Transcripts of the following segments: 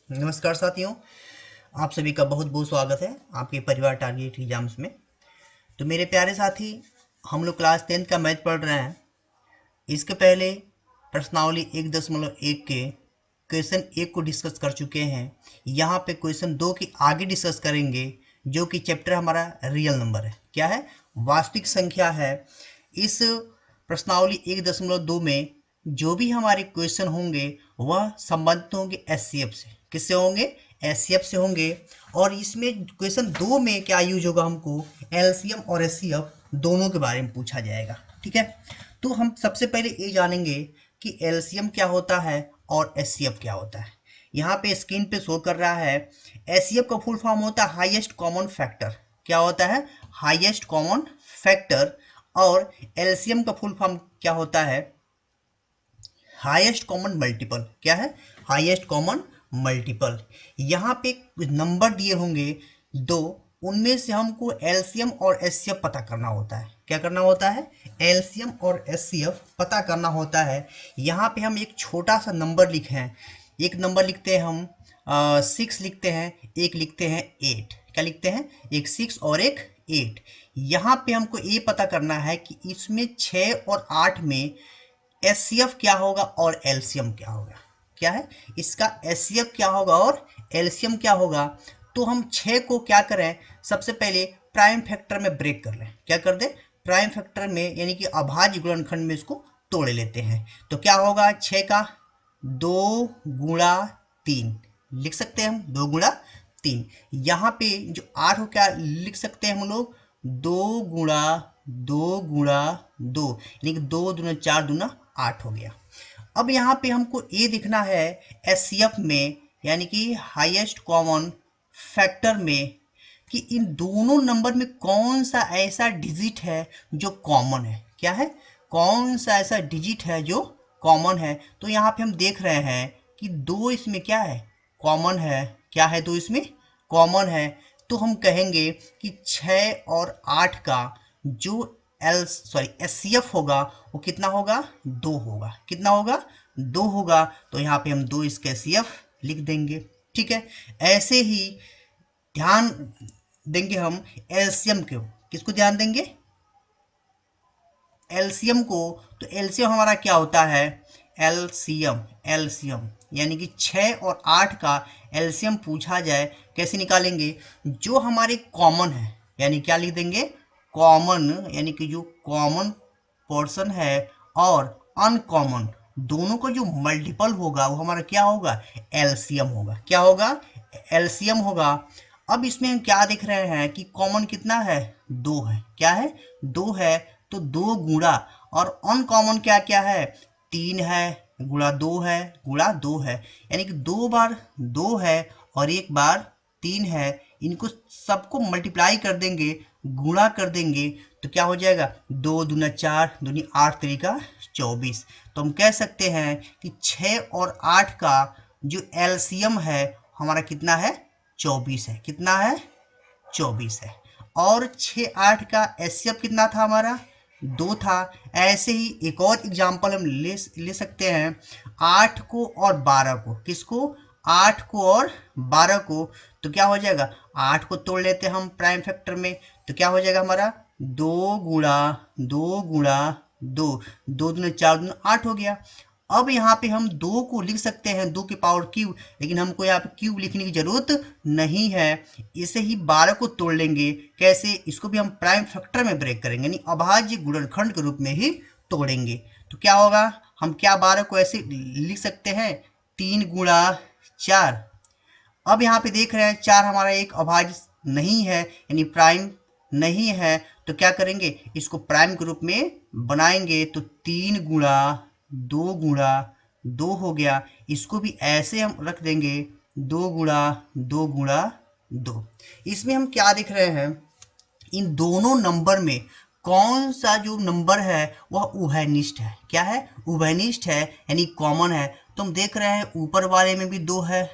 नमस्कार साथियों, आप सभी का बहुत बहुत स्वागत है आपके परिवार टारगेट एग्जाम्स में। तो मेरे प्यारे साथी, हम लोग क्लास 10th का मैथ पढ़ रहे हैं। इसके पहले प्रश्नावली 1.1 के क्वेश्चन 1 को डिस्कस कर चुके हैं। यहाँ पे क्वेश्चन 2 की आगे डिस्कस करेंगे, जो कि चैप्टर हमारा रियल नंबर है। क्या है? वास्तविक संख्या है। इस प्रश्नावली 1.2 में जो भी हमारे क्वेश्चन होंगे वह संबंधित होंगे एचसीएफ से। किससे होंगे? एचसीएफ से होंगे। और इसमें क्वेश्चन 2 में क्या यूज होगा, हमको एलसीएम और एचसीएफ दोनों के बारे में पूछा जाएगा। ठीक है, तो हम सबसे पहले ये जानेंगे कि एलसीएम क्या होता है और एचसीएफ क्या होता है। यहाँ पे स्क्रीन पे शो कर रहा है। एचसीएफ का फुल फॉर्म होता है हाईएस्ट कॉमन फैक्टर। क्या होता है? Highest common factor. और एलसीएम का फुल फॉर्म क्या होता है? Highest common multiple. क्या है? Highest common multiple. यहाँ पे कुछ नंबर दिए होंगे दो, उनमें से हमको एलसीएम और एचसीएफ पता करना होता है। क्या करना होता है? एलसीएम और एचसीएफ पता करना होता है। यहाँ पे हम एक छोटा सा नंबर लिखे हैं। एक नंबर लिखते हैं हम 6 लिखते हैं, एक लिखते हैं 8। क्या लिखते हैं? एक 6 और एक 8। यहाँ पे हमको ये पता करना है कि इसमें 6 और 8 में एचसीएफ क्या होगा और एलसीएम क्या होगा। क्या है इसका? एचसीएफ क्या होगा और एलसीएम क्या होगा। तो हम 6 को क्या करें, सबसे पहले प्राइम फैक्टर में ब्रेक कर लें। क्या कर दे? प्राइम फैक्टर में, यानी कि अभाज्य गुणनखंड में इसको तोड़ लेते हैं। तो क्या होगा? 6 का 2 गुणा 3 लिख सकते हैं हम, 2 गुणा 3। यहाँ पे जो 8 को क्या लिख सकते हैं हम लोग? 2 गुणा 2 यानी कि 2 दूना 4 दूना 8 हो गया। अब यहाँ पे हमको ये दिखना है एचसीएफ में, यानी कि हाईएस्ट कॉमन फैक्टर में, कि इन दोनों नंबर में कौन सा ऐसा डिजिट है जो कॉमन है। क्या है? कौन सा ऐसा डिजिट है जो कॉमन है। तो यहाँ पे हम देख रहे हैं कि 2 इसमें क्या है? कॉमन है। क्या है? 2 इसमें कॉमन है। तो हम कहेंगे कि 6 और 8 का जो एचसीएफ होगा वो कितना होगा? 2 होगा। कितना होगा? 2 होगा। तो यहाँ पे हम 2 इसके एचसीएफ लिख देंगे। ठीक है, ऐसे ही ध्यान देंगे हम एलसीएम को। किसको ध्यान देंगे? एलसीएम को। तो एलसीएम हमारा क्या होता है? एलसीएम यानी कि 6 और 8 का एलसीएम पूछा जाए, कैसे निकालेंगे? जो हमारे कॉमन है, यानी क्या लिख देंगे? कॉमन, यानी कि जो कॉमन पोर्शन है और अनकॉमन दोनों का जो मल्टीपल होगा वो हमारा क्या होगा? एलसीएम होगा। क्या होगा? एलसीएम होगा। अब इसमें हम क्या देख रहे हैं कि कॉमन कितना है? 2 है। क्या है? 2 है। तो 2 गुणा, और अनकॉमन क्या क्या है? 3 है, गुणा 2 है, गुणा 2 है, यानी कि 2 बार 2 है और 1 बार 3 है। इनको सबको मल्टीप्लाई कर देंगे, गुणा कर देंगे, तो क्या हो जाएगा? 2 दूना 4, दूनी 8, तरीका 24। तो हम कह सकते हैं कि 6 और 8 का जो एलसीएम है हमारा कितना है? 24 है। कितना है? 24 है। और 6 8 का एचसीएफ कितना था हमारा? 2 था। ऐसे ही एक और एग्जांपल हम ले सकते हैं, 8 को और 12 को। किसको? 8 को और 12 को। तो क्या हो जाएगा? 8 को तोड़ लेते हैं हम प्राइम फैक्टर में, तो क्या हो जाएगा हमारा? 2 गुणा 2 2 दूना 4 दूना 8 हो गया। अब यहाँ पे हम 2 को लिख सकते हैं 2 की पावर क्यूब, लेकिन हमको यहाँ पे क्यूब लिखने की जरूरत नहीं है। इसे ही 12 को तोड़ लेंगे। कैसे? इसको भी हम प्राइम फैक्टर में ब्रेक करेंगे, यानी अभाज्य गुणनखंड के रूप में ही तोड़ेंगे। तो क्या होगा? हम क्या 12 को ऐसे लिख सकते हैं? 3 गुणा 4। अब यहाँ पे देख रहे हैं 4 हमारा एक अभाज्य नहीं है, यानी प्राइम नहीं है। तो क्या करेंगे? इसको प्राइम के रूप में बनाएंगे। तो 3 गुणा 2 हो गया। इसको भी ऐसे हम रख देंगे, 2 गुणा 2 गुणा 2। इसमें हम क्या देख रहे हैं? इन दोनों नंबर में कौन सा जो नंबर है वह उभयनिष्ठ है। क्या है? उभयनिष्ठ है, यानी कॉमन है। तो हम देख रहे हैं ऊपर वाले में भी 2 है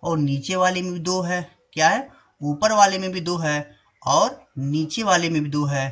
और नीचे वाले में भी 2 है। क्या है? ऊपर वाले में भी 2 है और नीचे वाले में भी 2 है।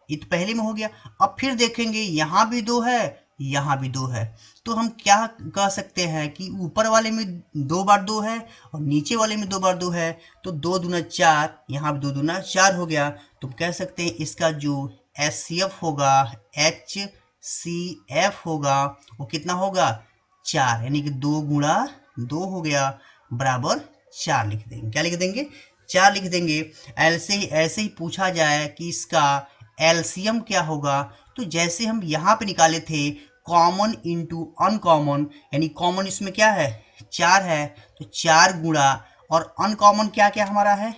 ये तो पहले में हो गया। अब फिर देखेंगे यहाँ भी 2 है, यहाँ भी 2 है। तो हम क्या कह सकते हैं कि ऊपर वाले में 2 बार 2 है और नीचे वाले में 2 बार 2 है, तो 2 दूना 4, यहाँ भी 2 दूना 4 हो गया। तो कह सकते हैं इसका जो HCF होगा, HCF होगा, वो कितना होगा 4, यानी कि 2 गुणा 2 हो गया बराबर 4 लिख देंगे। क्या लिख देंगे? 4 लिख देंगे। ऐसे ही पूछा जाए कि इसका एलसीएम क्या होगा, तो जैसे हम यहाँ पे निकाले थे कॉमन इंटू अनकॉमन, यानी कॉमन इसमें क्या है 4 है, तो 4 गुणा, और अनकॉमन क्या क्या हमारा है,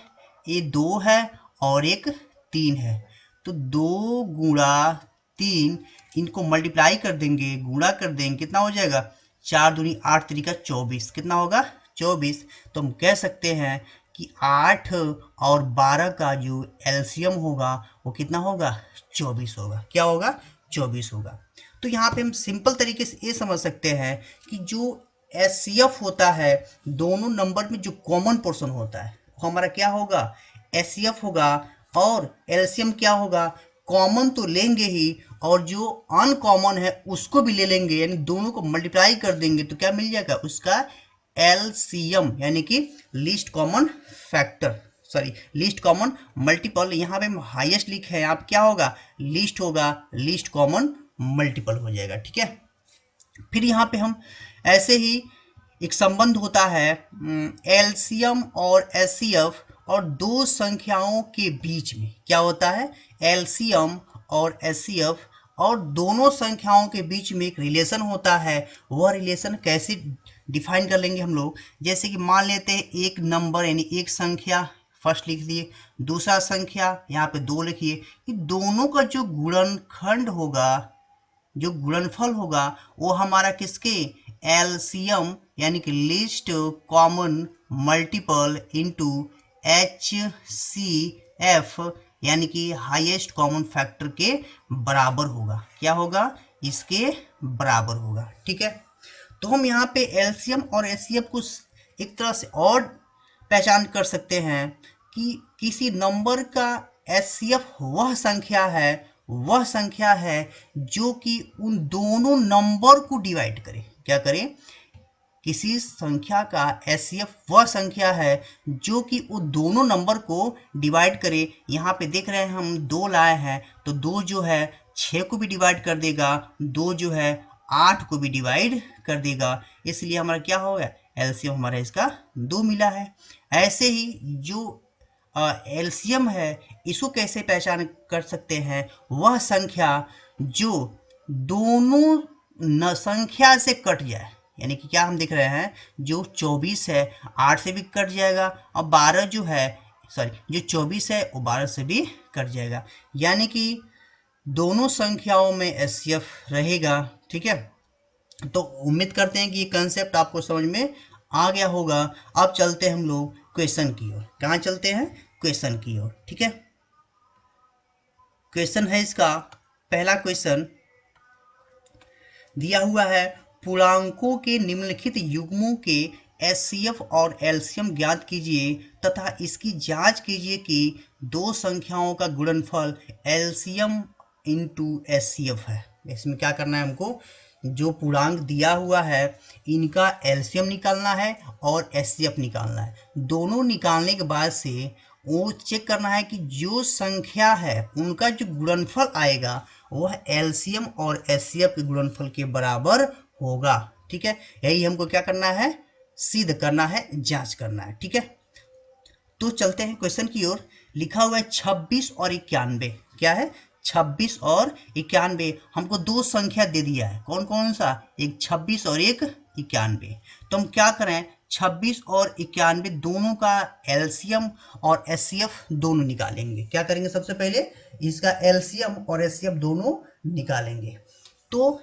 ये 2 है और एक 3 है, तो 2 गुणा 3, इनको मल्टीप्लाई कर देंगे, गुणा कर देंगे, कितना हो जाएगा 4 दूनी 8 तरीका 24, कितना होगा 24। तो हम कह सकते हैं कि 8 और 12 का जो एलसीएम होगा वो कितना होगा 24 होगा। क्या होगा 24 होगा। तो यहाँ पे हम सिंपल तरीके से ये समझ सकते हैं कि जो एचसीएफ होता है, दोनों नंबर में जो कॉमन पोर्शन होता है वो हमारा क्या होगा एचसीएफ होगा, और एलसीएम क्या होगा, कॉमन तो लेंगे ही और जो अनकॉमन है उसको भी ले लेंगे, यानी दोनों को मल्टीप्लाई कर देंगे तो क्या मिल जाएगा उसका एलसीएम, यानी कि least common factor, sorry least common multiple. यहाँ पे हम हाईएस्ट लिखे हैं, आप क्या होगा लीस्ट होगा, लीस्ट कॉमन मल्टीपल हो जाएगा। ठीक है, फिर यहाँ पे हम ऐसे ही एक संबंध होता है एलसीएम और एचसीएफ और दो संख्याओं के बीच में क्या होता है एलसीएम और एचसीएफ और दोनों संख्याओं के बीच में एक रिलेशन होता है। वह रिलेशन कैसे डिफाइन कर लेंगे हम लोग, जैसे कि मान लेते हैं एक नंबर यानी एक संख्या फर्स्ट लिख दिए, दूसरा संख्या यहाँ पे 2 लिखिए, कि दोनों का जो गुणनखंड होगा, जो गुणनफल होगा वो हमारा किसके एलसीएम यानी कि least common multiple into HCF यानी कि हाईएस्ट कॉमन फैक्टर के बराबर होगा। क्या होगा इसके बराबर होगा। ठीक है, तो हम यहाँ पे एलसीएम और एचसीएफ को एक तरह से और पहचान कर सकते हैं कि किसी नंबर का एचसीएफ वह संख्या है जो कि उन दोनों नंबर को डिवाइड करे। क्या करें, किसी संख्या का एचसीएफ वह संख्या है जो कि वो दोनों नंबर को डिवाइड करे। यहाँ पे देख रहे हैं हम 2 लाए हैं, तो 2 जो है 6 को भी डिवाइड कर देगा, 2 जो है 8 को भी डिवाइड कर देगा, इसलिए हमारा क्या हो गया एलसीएम हमारा इसका 2 मिला है। ऐसे ही जो एलसीएम है इसको कैसे पहचान कर सकते हैं, वह संख्या जो दोनों संख्या से कट जाए, यानी कि क्या हम देख रहे हैं जो 24 है 8 से भी कट जाएगा और 12 जो है जो 24 है वो 12 से भी कट जाएगा, यानी कि दोनों संख्याओं में एचसीएफ रहेगा। ठीक है, तो उम्मीद करते हैं कि ये कंसेप्ट आपको समझ में आ गया होगा। अब चलते हैं हम लोग क्वेश्चन की ओर। कहाँ चलते हैं क्वेश्चन की ओर। ठीक है, क्वेश्चन है इसका पहला क्वेश्चन दिया हुआ है, पूर्णांकों के निम्नलिखित युग्मों के एचसीएफ और एलसीएम ज्ञात कीजिए तथा इसकी जांच कीजिए कि दो संख्याओं का गुणनफल एलसीएम इंटू एचसीएफ है। इसमें क्या करना है हमको, जो पूर्णांक दिया हुआ है इनका एलसीएम निकालना है और एचसीएफ निकालना है। दोनों निकालने के बाद से वो चेक करना है कि जो संख्या है उनका जो गुणनफल आएगा वह एलसीएम और एचसीएफ के गुणनफल के बराबर होगा। ठीक है, यही हमको क्या करना है सिद्ध करना है, जांच करना है। ठीक है, तो चलते हैं क्वेश्चन की ओर। लिखा हुआ है 26 और 91। क्या है 26 और 91। हमको दो संख्या दे दिया है, कौन कौन सा, एक 26 और एक 91। तो हम क्या करें 26 और 91 दोनों का एलसीएम और एचसीएफ दोनों निकालेंगे। क्या करेंगे, सबसे पहले इसका एलसीएम और एचसीएफ दोनों निकालेंगे। तो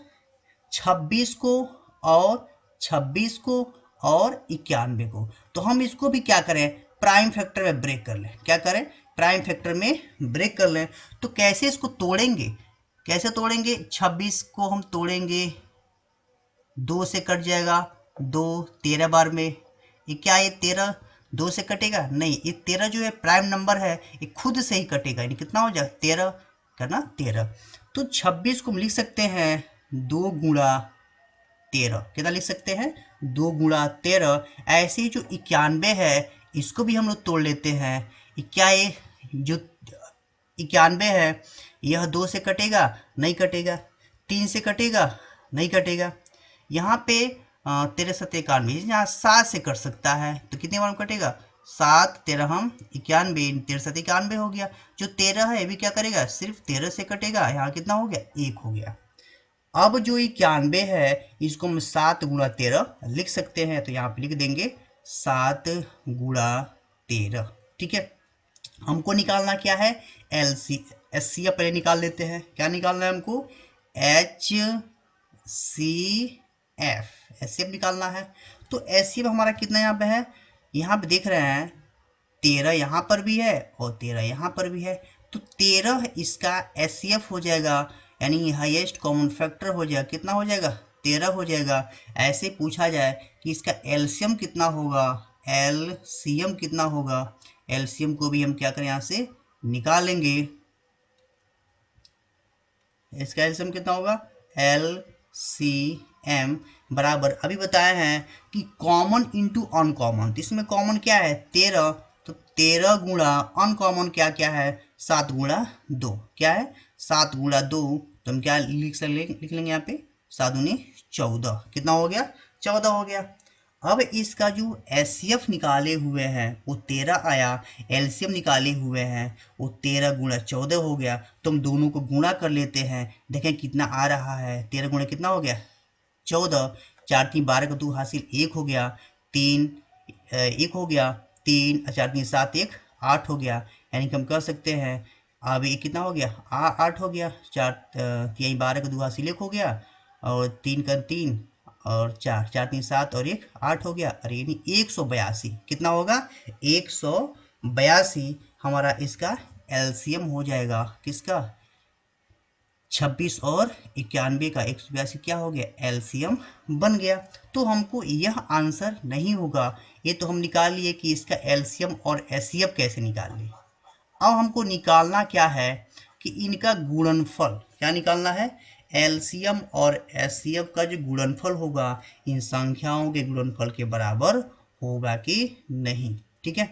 26 को और 26 को और 91 को, तो हम इसको भी क्या करें प्राइम फैक्टर में ब्रेक कर लें। क्या करें प्राइम फैक्टर में ब्रेक कर लें। तो कैसे इसको तोड़ेंगे, कैसे तोड़ेंगे, 26 को हम तोड़ेंगे 2 से कट जाएगा, 2 13 बार में, ये क्या ये 13 2 से कटेगा नहीं, ये 13 जो है प्राइम नंबर है ये खुद से ही कटेगा, यानी कितना हो जाएगा 13 करना 13। तो 26 को हम लिख सकते हैं 2 गुणा 13, कितना लिख सकते हैं 2 गुणा 13। ऐसे ही जो 91 है इसको भी हम लोग तोड़ लेते हैं। क्या ये जो 91 है यह 2 से कटेगा, नहीं कटेगा। 3 से कटेगा, नहीं कटेगा। यहाँ पे 13 7 91, यहाँ 7 से कट सकता है, तो कितने बार में कटेगा 7 13 हम 91, 13 7 91 हो गया। जो 13 है ये भी क्या करेगा, सिर्फ 13 से कटेगा, यहाँ कितना हो गया 1 हो गया। अब जो 91 है इसको हम 7 गुणा 13 लिख सकते हैं, तो यहाँ पे लिख देंगे 7 गुणा 13। ठीक है, हमको निकालना क्या है एस सी पहले निकाल लेते हैं। क्या निकालना है हमको, एच सी एफ निकालना है। तो एच सी एफ हमारा कितना यहाँ पे है, यहाँ पे देख रहे हैं 13 यहाँ पर भी है और 13 यहाँ पर भी है, तो 13 इसका एच सी एफ हो जाएगा, यानी हाईएस्ट कॉमन फैक्टर हो जाएगा। कितना हो जाएगा 13 हो जाएगा। ऐसे पूछा जाए कि इसका एलसीएम कितना होगा, एलसीएम कितना होगा, एलसीएम को भी हम क्या करें यहाँ से निकालेंगे। इसका एलसीएम कितना होगा, एलसीएम बराबर अभी बताए हैं कि कॉमन इंटू अनकॉमन, तो इसमें कॉमन क्या है 13, तो 13 गुणा अनकॉमन क्या क्या है 7 गुणा 2, क्या है 7 गुणा 2, तो हम क्या लिख लेंगे यहाँ पे 7 दूनी 14, कितना हो गया 14 हो गया। अब इसका जो एचसीएफ निकाले हुए हैं वो 13 आया, एलसीएम निकाले हुए हैं वो 13 गुणा 14 हो गया। तो हम दोनों को गुणा कर लेते हैं, देखें कितना आ रहा है, 13 गुणा कितना हो गया 14, 4 3 12 का 2 हासिल 1 हो गया, 3 1 हो गया, 3 4 3 7 1 8 हो गया। यानी कि हम कह सकते हैं अब ये कितना हो गया 8 हो गया, 4 3 12 का 2 हासिल 1 हो गया, और 3 का 3 और 4 4 3 7 और 1 8 हो गया, और यानी 182 कितना होगा 182 हमारा इसका एलसीएम हो जाएगा। किसका 26 और 91 का 182 क्या हो गया एलसीएम बन गया। तो हमको यह आंसर नहीं होगा, ये तो हम निकाल लिए कि इसका एलसीएम और एचसीएफ कैसे निकाल लिए। अब हमको निकालना क्या है कि इनका गुणनफल, क्या निकालना है एलसीएम और एचसीएफ का जो गुणनफल होगा इन संख्याओं के गुणनफल के बराबर होगा कि नहीं। ठीक है,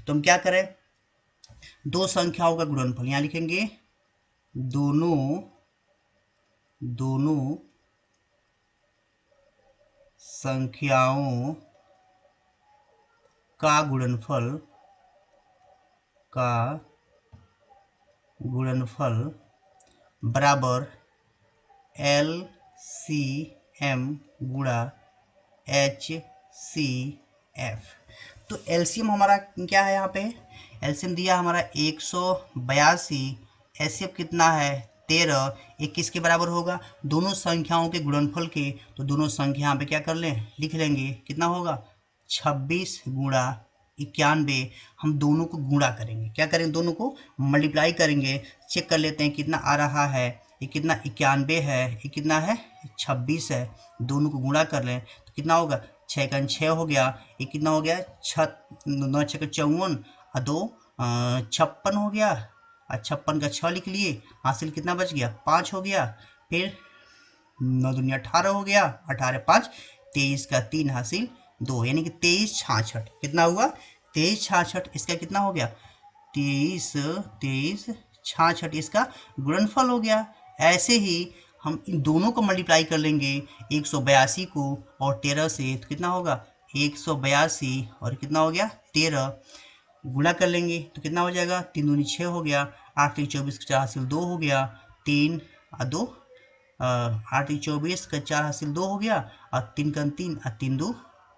तो हम क्या करें, दो संख्याओं का गुणनफल यहाँ लिखेंगे, दोनों संख्याओं का गुणनफल बराबर एलसीएम गुणा एचसीएफ। तो एलसीएम हमारा क्या है, यहाँ पे एलसीएम दिया हमारा 182, एचसीएफ कितना है 13, 21 के बराबर होगा दोनों संख्याओं के गुणनफल के। तो दोनों संख्या यहाँ पे क्या कर लें लिख लेंगे, कितना होगा 26 गुणा 91। हम दोनों को गुणा करेंगे, क्या करेंगे दोनों को मल्टीप्लाई करेंगे, चेक कर लेते हैं कितना आ रहा है। ये कितना 91 है, ये कितना है 26 है, दोनों को गुणा कर लें तो कितना होगा 6 का 6 हो गया, ये कितना हो गया 9 6 का 54 और 2 56 हो गया, और 56 का 6 लिख लिए, हासिल कितना बच गया 5 हो गया। फिर 9 दूनी 18 हो गया, 18 5 23 का 3 हासिल 2, यानी कि 23 66 कितना हुआ 23 66। इसका कितना हो गया 23 66 इसका गुणनफल हो गया। ऐसे ही हम इन दोनों को मल्टीप्लाई कर लेंगे 182 को और 13 से, तो कितना होगा 182 और कितना हो गया 13, गुणा कर लेंगे तो कितना हो जाएगा 3 दूनी 6 हो गया, 8 3 24 का 4 हासिल 2 हो गया, 3 और 2 8 24 का 4 हासिल 2 हो गया, और 3 का 3 और 3 2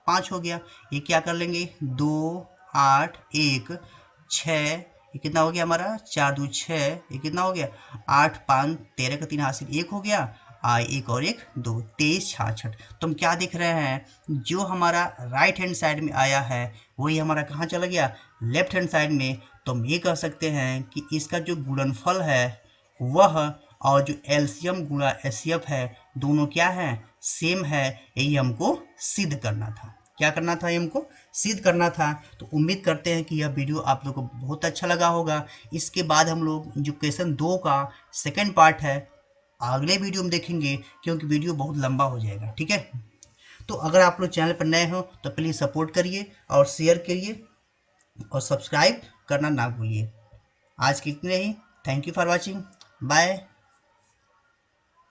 5 हो गया। ये क्या कर लेंगे 2 8 1 6, ये कितना हो गया हमारा 4 2 6, ये कितना हो गया 8 5 13 का 3 हासिल 1 हो गया, एक और 1 2 23 66। तो हम क्या देख रहे हैं जो हमारा राइट हैंड साइड में आया है वही हमारा कहाँ चला गया लेफ्ट हैंड साइड में। तो हम ये कह सकते हैं कि इसका जो गुणनफल है वह और जो एलसीएम गुणा एचसीएफ है दोनों क्या है सेम है। यही हमको सिद्ध करना था। क्या करना था, ये हमको सिद्ध करना था। तो उम्मीद करते हैं कि यह वीडियो आप लोग को बहुत अच्छा लगा होगा। इसके बाद हम लोग जो क्वेश्चन 2 का सेकंड पार्ट है अगले वीडियो में देखेंगे, क्योंकि वीडियो बहुत लंबा हो जाएगा। ठीक है, तो अगर आप लोग चैनल पर नए हो तो प्लीज़ सपोर्ट करिए और शेयर करिए और सब्सक्राइब करना ना भूलिए। आज के इतने ही। Thank you for watching. Bye.